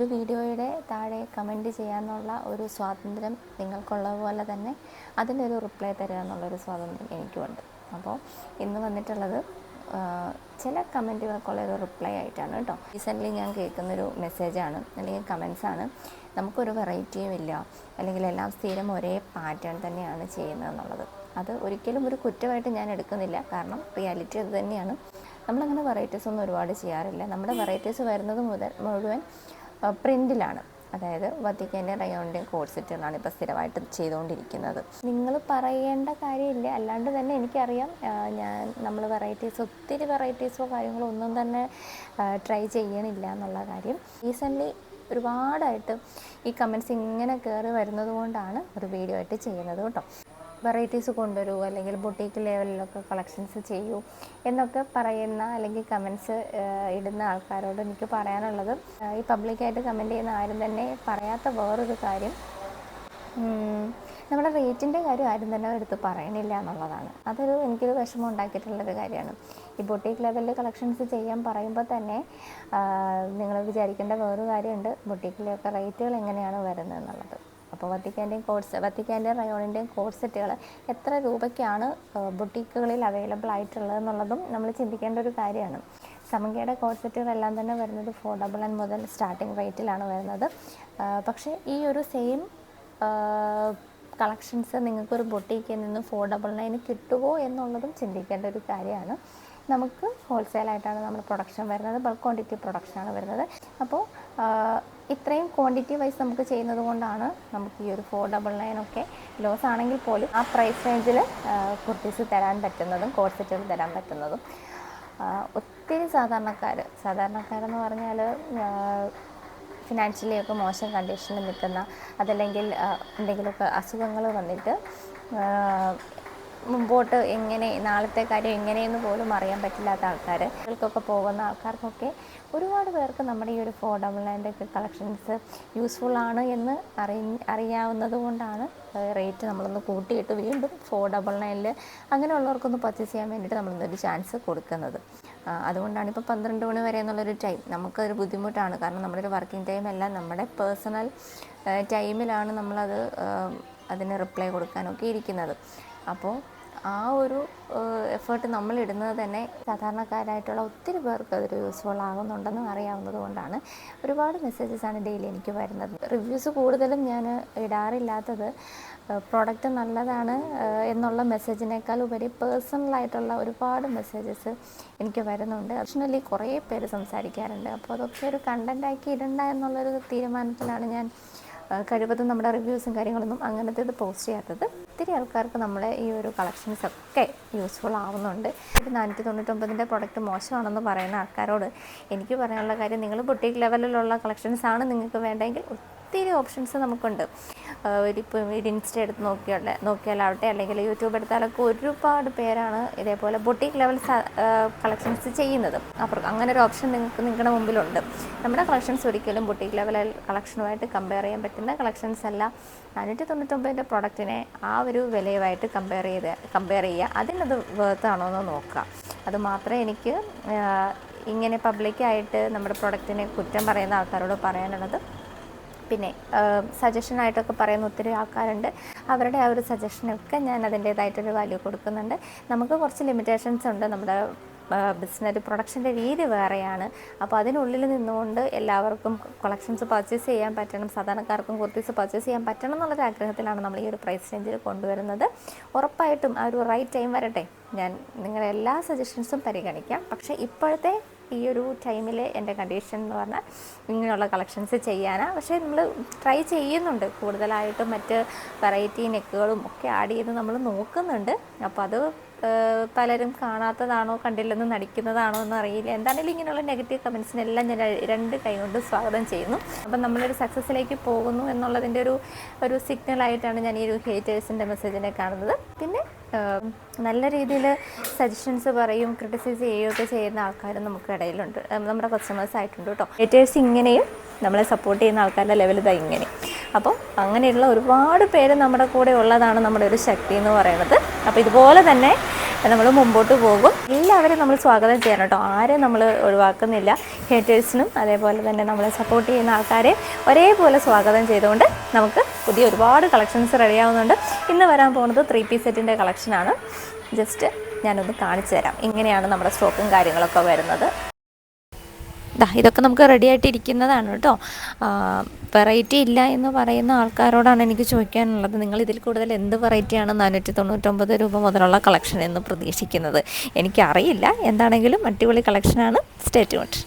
ഒരു വീഡിയോയുടെ താഴെ കമൻറ്റ് ചെയ്യാനുള്ള ഒരു സ്വാതന്ത്ര്യം നിങ്ങൾക്കുള്ള പോലെ തന്നെ അതിനൊരു റിപ്ലൈ തരിക എന്നുള്ളൊരു സ്വാതന്ത്ര്യം എനിക്കുമുണ്ട്. അപ്പോൾ ഇന്ന് വന്നിട്ടുള്ളത് ചില കമൻറ്റുകൾക്കുള്ളൊരു റിപ്ലൈ ആയിട്ടാണ് കേട്ടോ. റീസെൻ്റ്ലി ഞാൻ കേൾക്കുന്നൊരു മെസ്സേജാണ് അല്ലെങ്കിൽ കമൻസാണ്. നമുക്കൊരു വെറൈറ്റിയും ഇല്ല, അല്ലെങ്കിൽ എല്ലാം സ്ഥിരം ഒരേ പാറ്റേൺ തന്നെയാണ് ചെയ്യുന്നതെന്നുള്ളത്. അത് ഒരിക്കലും ഒരു കുറ്റമായിട്ട് ഞാൻ എടുക്കുന്നില്ല, കാരണം റിയാലിറ്റി അത് തന്നെയാണ്. നമ്മളങ്ങനെ വെറൈറ്റീസ് ഒന്നും ഒരുപാട് ചെയ്യാറില്ല. നമ്മുടെ വെറൈറ്റീസ് വരുന്നത് മുഴുവൻ പ്രിൻറ്റിലാണ്, അതായത് വത്തിക്കാൻ്റെ റയോണിൻ്റെയും കോഡ് സെറ്റുകളാണ് ഇപ്പോൾ സ്ഥിരമായിട്ട് ചെയ്തുകൊണ്ടിരിക്കുന്നത്. നിങ്ങൾ പറയേണ്ട കാര്യമില്ല, അല്ലാണ്ട് തന്നെ എനിക്കറിയാം. നമ്മൾ ഒത്തിരി വെറൈറ്റീസോ കാര്യങ്ങളോ ഒന്നും തന്നെ ട്രൈ ചെയ്യണില്ല എന്നുള്ള കാര്യം. റീസെൻ്റ്ലി ഒരുപാടായിട്ട് ഈ കമൻറ്റ്സ് ഇങ്ങനെ കയറി വരുന്നത് കൊണ്ടാണ് ഒരു വീഡിയോ ആയിട്ട് ചെയ്യുന്നത് കേട്ടോ. വെറൈറ്റീസ് കൊണ്ടുവരൂ, അല്ലെങ്കിൽ ബൊട്ടീക്ക് ലെവലിലൊക്കെ കളക്ഷൻസ് ചെയ്യൂ എന്നൊക്കെ പറയുന്ന അല്ലെങ്കിൽ കമൻറ്റ്സ് ഇടുന്ന ആൾക്കാരോട് എനിക്ക് പറയാനുള്ളത്, ഈ പബ്ലിക്കായിട്ട് കമൻറ്റ് ചെയ്യുന്ന ആരും തന്നെ പറയാത്ത വേറൊരു കാര്യം, നമ്മുടെ റേറ്റിൻ്റെ കാര്യം ആരും തന്നെ എടുത്ത് പറയണില്ല എന്നുള്ളതാണ്. എനിക്കൊരു വിഷമം ഉണ്ടാക്കിയിട്ടുള്ളൊരു കാര്യമാണ്. ഈ ബൊട്ടീക്ക് ലെവലിൽ കളക്ഷൻസ് ചെയ്യാൻ പറയുമ്പോൾ തന്നെ നിങ്ങൾ വിചാരിക്കേണ്ട വേറൊരു കാര്യമുണ്ട്, ബൊട്ടീക്കിലൊക്കെ റേറ്റുകൾ എങ്ങനെയാണ് വരുന്നത് എന്നുള്ളത്. അപ്പോൾ വത്തിക്കാൻ്റെയും റയോണിൻ്റെയും കോഡ് സെറ്റുകൾ എത്ര രൂപയ്ക്കാണ് ബൊട്ടീക്കുകളിൽ അവൈലബിൾ ആയിട്ടുള്ളതെന്നുള്ളതും നമ്മൾ ചിന്തിക്കേണ്ട ഒരു കാര്യമാണ്. സമങ്കയുടെ കോഡ് സെറ്റുകളെല്ലാം തന്നെ വരുന്നത് 499 മുതൽ സ്റ്റാർട്ടിംഗ് റേറ്റിലാണ് വരുന്നത്. പക്ഷേ ഈ ഒരു സെയിം കളക്ഷൻസ് നിങ്ങൾക്കൊരു ബൊട്ടീക്കിൽ നിന്ന് 499 കിട്ടുമോ എന്നുള്ളതും ചിന്തിക്കേണ്ട ഒരു കാര്യമാണ്. നമുക്ക് ഹോൾസെയിലായിട്ടാണ് നമ്മുടെ പ്രൊഡക്ഷൻ വരുന്നത്, ബൾക്ക് ക്വാണ്ടിറ്റി പ്രൊഡക്ഷനാണ് വരുന്നത്. അപ്പോൾ ഇത്രയും ക്വാണ്ടിറ്റി വൈസ് നമുക്ക് ചെയ്യുന്നത് കൊണ്ടാണ് നമുക്ക് ഈ ഒരു 499 ഒക്കെ ലോസ് ആണെങ്കിൽ പോലും ആ പ്രൈസ് റേഞ്ചിൽ കുർത്തീസ് തരാൻ പറ്റുന്നതും കോഡ് സെറ്റുകൾ തരാൻ പറ്റുന്നതും. ഒത്തിരി സാധാരണക്കാരെന്ന് പറഞ്ഞാൽ ഫിനാൻഷ്യലി ഒക്കെ മോശം കണ്ടീഷനിൽ നിൽക്കുന്ന, അതല്ലെങ്കിൽ എന്തെങ്കിലുമൊക്കെ അസുഖങ്ങൾ വന്നിട്ട് മുമ്പോട്ട് നാളത്തെ കാര്യം എങ്ങനെയെന്ന് പോലും അറിയാൻ പറ്റില്ലാത്ത ആൾക്കാർക്കൊക്കെ പോകുന്ന ആൾക്കാർക്കൊക്കെ ഒരുപാട് പേർക്ക് നമ്മുടെ ഈ ഒരു 499 ഒക്കെ കളക്ഷൻസ് യൂസ്ഫുള്ളാണ് എന്ന് അറിയാവുന്നത് കൊണ്ടാണ് റേറ്റ് നമ്മളൊന്ന് കൂട്ടിയിട്ട് വീണ്ടും 499 അങ്ങനെയുള്ളവർക്കൊന്ന് പർച്ചേസ് ചെയ്യാൻ വേണ്ടിയിട്ട് നമ്മളൊരു ചാൻസ് കൊടുക്കുന്നത്. അതുകൊണ്ടാണ് ഇപ്പോൾ 12 മണി വരെ എന്നുള്ളൊരു ടൈം നമുക്കൊരു ബുദ്ധിമുട്ടാണ്. കാരണം നമ്മുടെ ഒരു വർക്കിംഗ് ടൈം എല്ലാം നമ്മുടെ പേഴ്സണൽ ടൈമിലാണ് അതിന് റിപ്ലൈ കൊടുക്കാനൊക്കെ ഇരിക്കുന്നത്. അപ്പോൾ ആ ഒരു എഫേർട്ട് നമ്മളിടുന്നത് തന്നെ സാധാരണക്കാരായിട്ടുള്ള ഒത്തിരി പേർക്ക് അതൊരു യൂസ്ഫുൾ ആകുന്നുണ്ടെന്ന് അറിയാവുന്നത് കൊണ്ടാണ്. ഒരുപാട് മെസ്സേജസാണ് ഡെയിലി എനിക്ക് വരുന്നത്. റിവ്യൂസ് കൂടുതലും ഞാൻ ഇടാറില്ലാത്തത് പ്രോഡക്റ്റ് നല്ലതാണ് എന്നുള്ള മെസ്സേജിനേക്കാൾ ഉപരി പേഴ്സണലായിട്ടുള്ള ഒരുപാട് മെസ്സേജസ് എനിക്ക് വരുന്നുണ്ട്. അഡീഷണലി കുറേ പേര് സംസാരിക്കാറുണ്ട്. അപ്പോൾ അതൊക്കെ ഒരു കണ്ടൻറ്റാക്കി ഇടണ്ട എന്നുള്ളൊരു തീരുമാനത്തിലാണ് ഞാൻ കഴിവതും നമ്മുടെ റിവ്യൂസും കാര്യങ്ങളൊന്നും അങ്ങനത്തേത് പോസ്റ്റ് ചെയ്യാത്തത്. ഒത്തിരി ആൾക്കാർക്ക് നമ്മളെ ഈ ഒരു കളക്ഷൻസൊക്കെ യൂസ്ഫുൾ ആവുന്നുണ്ട്. 499 പ്രൊഡക്റ്റ് മോശമാണെന്ന് പറയുന്ന ആൾക്കാരോട് എനിക്ക് പറയാനുള്ള കാര്യം, നിങ്ങൾ ബൊട്ടീക്ക് ലെവലിലുള്ള കളക്ഷൻസാണ് നിങ്ങൾക്ക് വേണ്ടെങ്കിൽ ഒത്തിരി ഓപ്ഷൻസ് നമുക്കുണ്ട്. ഇപ്പോൾ ഇൻസ്റ്റ എടുത്ത് നോക്കിയാലാവട്ടെ, അല്ലെങ്കിൽ യൂട്യൂബ് എടുത്താലൊക്കെ ഒരുപാട് പേരാണ് ഇതേപോലെ ബൊട്ടീക്ക് ലെവൽ കളക്ഷൻസ് ചെയ്യുന്നത്. അപ്പോൾ അങ്ങനെ ഒരു ഓപ്ഷൻ നിങ്ങളുടെ മുമ്പിലുണ്ട്. നമ്മുടെ കളക്ഷൻസ് ഒരിക്കലും ബൊട്ടീക്ക് ലെവൽ കളക്ഷനുമായിട്ട് കമ്പയർ ചെയ്യാൻ പറ്റുന്ന കളക്ഷൻസ് അല്ല. 499 പ്രൊഡക്റ്റിനെ ആ ഒരു വിലയുമായിട്ട് കമ്പയർ ചെയ്യുക, അതിനത് വേർത്താണോ എന്ന് നോക്കുക. അത് മാത്രമേ എനിക്ക് ഇങ്ങനെ പബ്ലിക്കായിട്ട് നമ്മുടെ പ്രൊഡക്റ്റിനെ കുറ്റം പറയുന്ന ആൾക്കാരോട് പറയാനുള്ളത്. പിന്നെ സജഷനായിട്ടൊക്കെ പറയുന്ന ഒത്തിരി ആൾക്കാരുണ്ട്. അവരുടെ ആ ഒരു സജഷനൊക്കെ ഞാൻ അതിൻ്റേതായിട്ടൊരു വാല്യൂ കൊടുക്കുന്നുണ്ട്. നമുക്ക് കുറച്ച് ലിമിറ്റേഷൻസ് ഉണ്ട്. നമ്മുടെ ബിസിനസ് പ്രൊഡക്ഷൻ്റെ രീതി വേറെയാണ്. അപ്പോൾ അതിനുള്ളിൽ നിന്നുകൊണ്ട് എല്ലാവർക്കും കളക്ഷൻസ് പർച്ചേസ് ചെയ്യാൻ പറ്റണം, സാധാരണക്കാർക്കും കുർത്തീസ് പർച്ചേസ് ചെയ്യാൻ പറ്റണം എന്നുള്ളൊരു ആഗ്രഹത്തിലാണ് നമ്മൾ ഈ ഒരു പ്രൈസ് റേഞ്ചിൽ കൊണ്ടുവരുന്നത്. ഉറപ്പായിട്ടും ആ ഒരു റൈറ്റ് ടൈം വരട്ടെ, ഞാൻ നിങ്ങളുടെ എല്ലാ സജഷൻസും പരിഗണിക്കാം. പക്ഷേ ഇപ്പോഴത്തെ ഈ ഒരു ടൈമിൽ എൻ്റെ കണ്ടീഷൻ എന്ന് പറഞ്ഞാൽ ഇങ്ങനെയുള്ള കളക്ഷൻസ് ചെയ്യാനാണ്. പക്ഷേ നമ്മൾ ട്രൈ ചെയ്യുന്നുണ്ട്, കൂടുതലായിട്ടും മറ്റ് വെറൈറ്റി നെക്കുകളും ഒക്കെ ആഡ് ചെയ്ത് നമ്മൾ നോക്കുന്നുണ്ട്. അപ്പോൾ അത് പലരും കാണാത്തതാണോ കണ്ടില്ലെന്ന് നടിക്കുന്നതാണോ എന്ന് അറിയില്ല. എന്താണെങ്കിലും ഇങ്ങനെയുള്ള നെഗറ്റീവ് കമൻസിനെല്ലാം ഞാൻ 2 കൈ കൊണ്ട് സ്വാഗതം ചെയ്യുന്നു. അപ്പം നമ്മളൊരു സക്സസ്സിലേക്ക് പോകുന്നു എന്നുള്ളതിൻ്റെ ഒരു സിഗ്നലായിട്ടാണ് ഞാൻ ഈ ഒരു ഹേറ്റേഴ്സിൻ്റെ മെസ്സേജിനെ കാണുന്നത്. പിന്നെ നല്ല രീതിയിൽ സജഷൻസ് പറയും, ക്രിട്ടിസൈസ് ചെയ്യുകയൊക്കെ ചെയ്യുന്ന ആൾക്കാരും നമുക്ക് ഇടയിലുണ്ട്, നമ്മുടെ കസ്റ്റമേഴ്സ് ആയിട്ടുണ്ട് കേട്ടോ. ഹേറ്റേഴ്സ് ഇങ്ങനെയും നമ്മളെ സപ്പോർട്ട് ചെയ്യുന്ന ആൾക്കാരുടെ ലെവൽ ഇതാ ഇങ്ങനെ. അപ്പോൾ അങ്ങനെയുള്ള ഒരുപാട് പേര് നമ്മുടെ കൂടെ ഉള്ളതാണ് നമ്മുടെ ഒരു ശക്തി എന്ന് പറയുന്നത്. അപ്പോൾ ഇതുപോലെ തന്നെ നമ്മൾ മുമ്പോട്ട് പോകും. എല്ലാവരും നമ്മൾ സ്വാഗതം ചെയ്യണം കേട്ടോ. ആരെയും നമ്മൾ ഒഴിവാക്കുന്നില്ല. ഹേറ്റേഴ്സിനും അതേപോലെ തന്നെ നമ്മളെ സപ്പോർട്ട് ചെയ്യുന്ന ആൾക്കാരെ ഒരേപോലെ സ്വാഗതം ചെയ്തുകൊണ്ട് നമുക്ക് പുതിയ ഒരുപാട് കളക്ഷൻസ് റെഡിയാവുന്നുണ്ട്. ഇന്ന് വരാൻ പോകുന്നത് 3 പീസ് സെറ്റിൻ്റെ കളക്ഷനാണ്. ജസ്റ്റ് ഞാനൊന്ന് കാണിച്ചു തരാം എങ്ങനെയാണ് നമ്മുടെ സ്റ്റോക്കും കാര്യങ്ങളൊക്കെ വരുന്നത്. ഇതൊക്കെ നമുക്ക് റെഡി ആയിട്ടിരിക്കുന്നതാണ് കേട്ടോ. വെറൈറ്റി ഇല്ല എന്ന് പറയുന്ന ആൾക്കാരോടാണ് എനിക്ക് ചോദിക്കാനുള്ളത്, നിങ്ങൾ ഇതിൽ കൂടുതൽ എന്ത് വെറൈറ്റിയാണ് 499 രൂപ മുതലുള്ള കളക്ഷൻ എന്ന് പ്രതീക്ഷിക്കുന്നത്? എനിക്കറിയില്ല. എന്താണെങ്കിലും അടിപൊളി കളക്ഷനാണ്. Stay tuned.